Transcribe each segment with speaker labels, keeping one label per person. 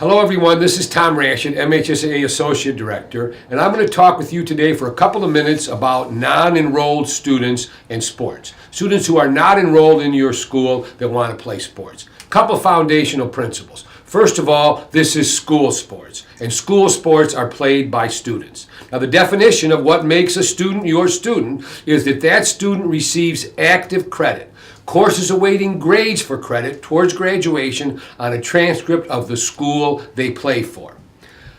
Speaker 1: Hello everyone, this is Tom Rashid, MHSAA Associate Director, and I'm going to talk with you today for a couple of minutes about non-enrolled students in sports. Students who are not enrolled in your school that want to play sports. Couple foundational principles. First of all, this is school sports, and school sports are played by students. Now, the definition of what makes a student your student is that that student receives active credit, courses awaiting grades for credit towards graduation on a transcript of the school they play for.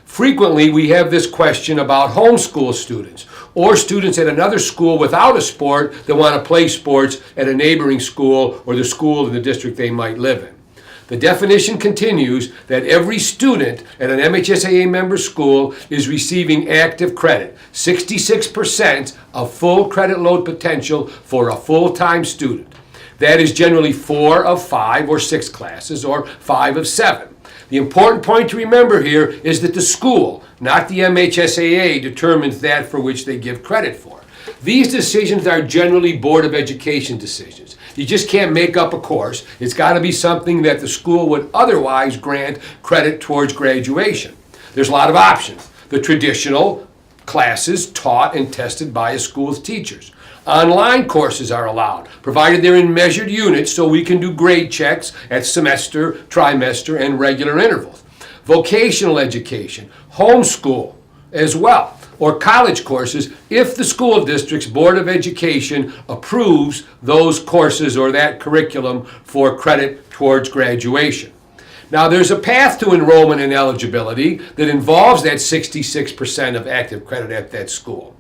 Speaker 1: Frequently, we have this question about homeschool students or students at another school without a sport that want to play sports at a neighboring school or the school in the district they might live in. The definition continues that every student at an MHSAA member school is receiving active credit, 66% of full credit load potential for a full-time student. That is generally 4 of 5 or 6 classes or 5 of 7. The important point to remember here is that the school, not the MHSAA, determines that for which they give credit for. These decisions are generally Board of Education decisions. You just can't make up a course. It's got to be something that the school would otherwise grant credit towards graduation. There's a lot of options. The traditional classes taught and tested by a school's teachers. Online courses are allowed, provided they're in measured units so we can do grade checks at semester, trimester, and regular intervals. Vocational education, homeschool as well, or college courses if the school district's Board of Education approves those courses or that curriculum for credit towards graduation. Now, there's a path to enrollment and eligibility that involves that 66% of active credit at that school.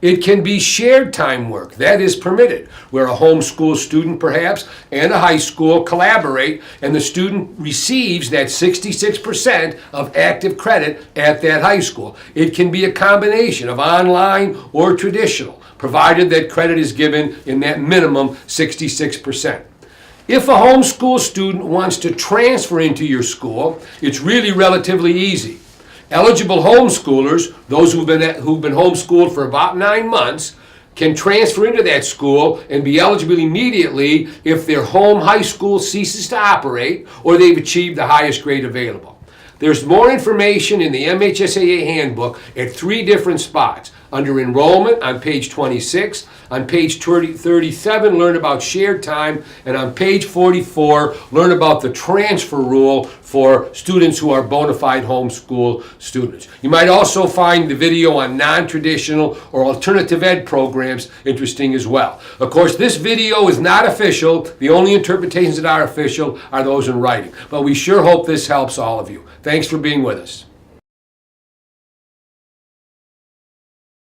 Speaker 1: It can be shared time work. That is permitted, where a homeschool student perhaps and a high school collaborate and the student receives that 66% of active credit at that high school. It can be a combination of online or traditional, provided that credit is given in that minimum 66%. If a homeschool student wants to transfer into your school, it's really relatively easy. Eligible homeschoolers, those who've been homeschooled for about 9 months, can transfer into that school and be eligible immediately if their home high school ceases to operate or they've achieved the highest grade available. There's more information in the MHSAA handbook at 3 different spots. Under enrollment on page 26, on page 37, learn about shared time, and on page 44, learn about the transfer rule for students who are bona fide homeschool students. You might also find the video on non-traditional or alternative ed programs interesting as well. Of course, this video is not official. The only interpretations that are official are those in writing. But we sure hope this helps all of you. Thanks for being with us.